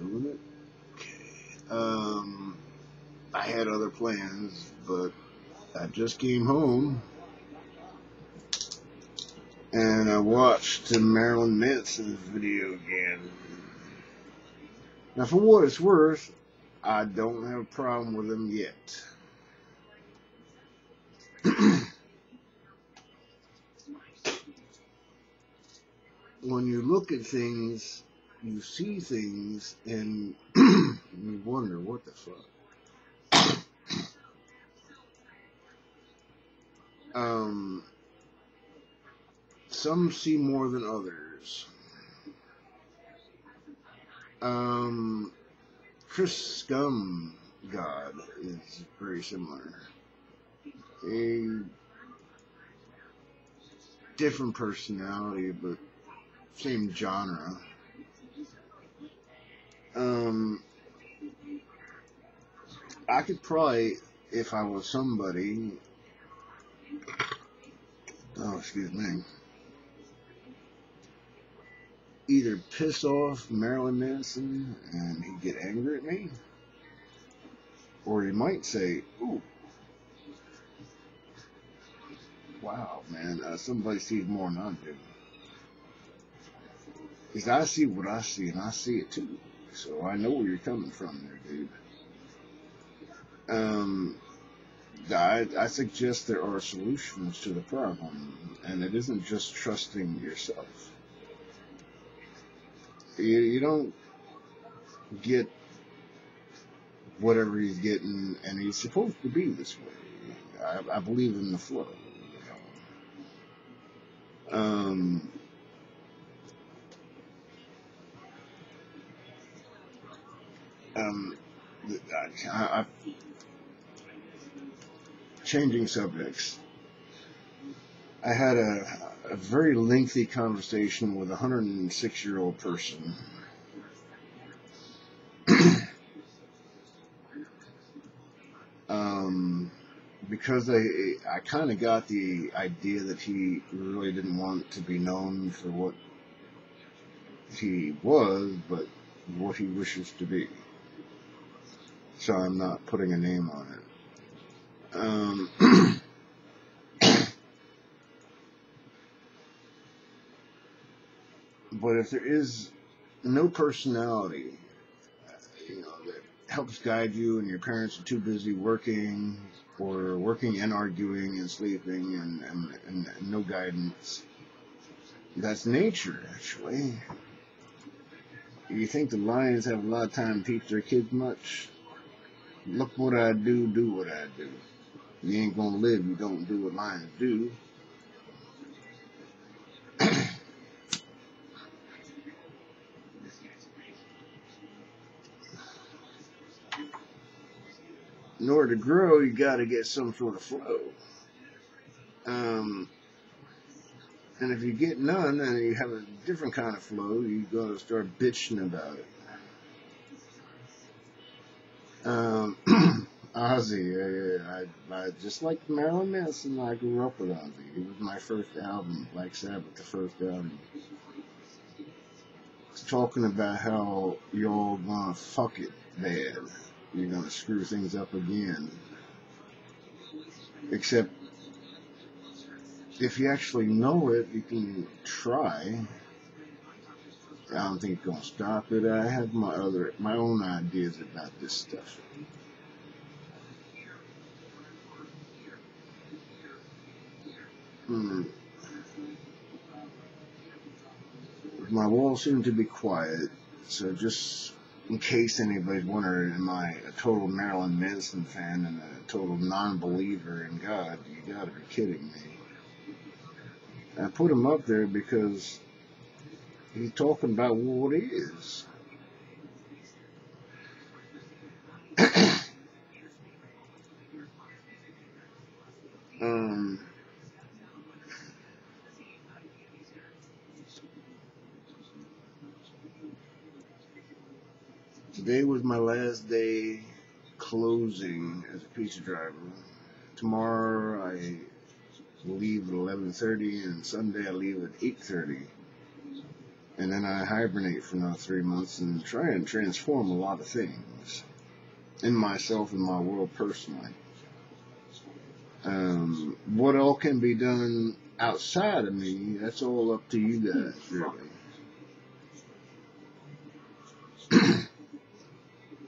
doing it. Okay. I had other plans, but I just came home and I watched the Marilyn Manson video again. Now, for what it's worth, I don't have a problem with him yet. When you look at things, you see things, and you wonder, what the fuck? Some see more than others. Chris Scum God is very similar. A different personality, but same genre. I could probably, if I was somebody, excuse me, either piss off Marilyn Manson and he'd get angry at me, or he might say, ooh, wow, man, somebody sees more than I do. Because I see what I see, and I see it too. So I know where you're coming from there, dude. I suggest there are solutions to the problem, and it isn't just trusting yourself. You don't get whatever he's getting, and he's supposed to be this way. I believe in the flow. Changing subjects. I had a very lengthy conversation with a 106-year-old person. Because I kind of got the idea that he really didn't want to be known for what he was, but what he wishes to be. So I'm not putting a name on it. But if there is no personality, that helps guide you, and your parents are too busy working, or working and arguing and sleeping, and no guidance, that's nature, actually. You think the lions have a lot of time to teach their kids much? Look what I do, do what I do. You ain't gonna live, you don't do what lions do. In order to grow, you gotta get some sort of flow. And if you get none, and you have a different kind of flow, you're gonna start bitching about it. Ozzy, I just like Marilyn Manson. I grew up with Ozzy. It was my first album, Black Sabbath, the first album. It's talking about how you're all gonna fuck it bad. You're gonna screw things up again. Except, if you actually know it, you can try. I don't think it's gonna stop it. I have my own ideas about this stuff. My walls seem to be quiet, so just in case anybody's wondering, am I a total Marilyn Manson fan and a total non-believer in God? You gotta be kidding me. I put him up there because he's talking about what he is. Today was my last day closing as a pizza driver. Tomorrow I leave at 11:30, and Sunday I leave at 8:30. And then I hibernate for another 3 months and try and transform a lot of things in myself and my world personally. What all can be done outside of me, that's all up to you guys, really.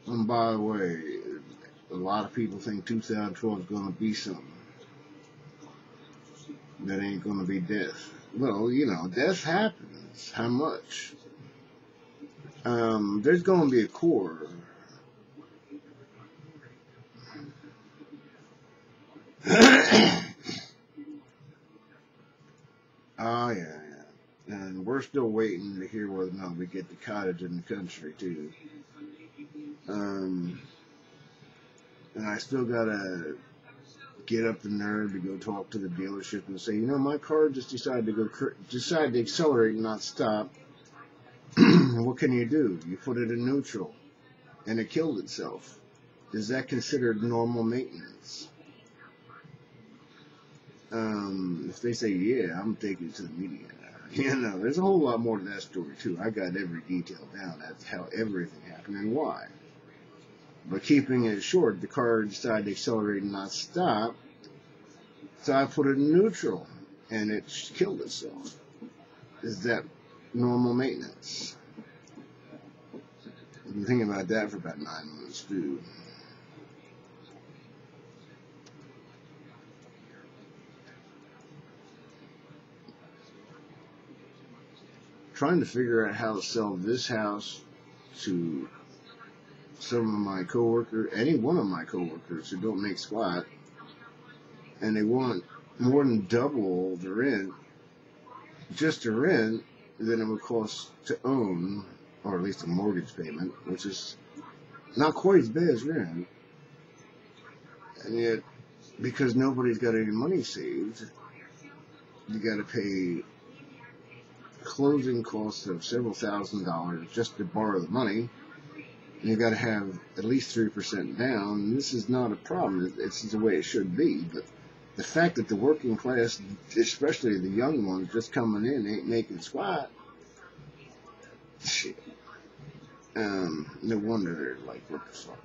And by the way, a lot of people think 2012 is going to be something that ain't going to be death. Well, death happens. How much? There's going to be a core. Oh, yeah. And we're still waiting to hear whether or not we get the cottage in the country, too. And I still got to get up the nerve to go talk to the dealership and say, my car just decided to accelerate and not stop. What can you do? You put it in neutral, and it killed itself. Is that considered normal maintenance? If they say, yeah, I'm taking it to the media. There's a whole lot more to that story, too. I got every detail down as to how everything happened and why. But keeping it short, the car decided to accelerate and not stop, so I put it in neutral, and it killed itself. Is that normal maintenance? I've been thinking about that for about 9 months, too. Trying to figure out how to sell this house to some of my coworkers, any one of my coworkers who don't make squat, and they want more than double the rent, just to rent, than it would cost to own, or at least a mortgage payment, which is not quite as bad as rent. And yet, because nobody's got any money saved, you got to pay closing costs of several $1,000s just to borrow the money. And you got to have at least 3% down. And this is not a problem. It's the way it should be. But the fact that the working class, especially the young ones just coming in, ain't making squat, shit. No wonder they're like, what the fuck.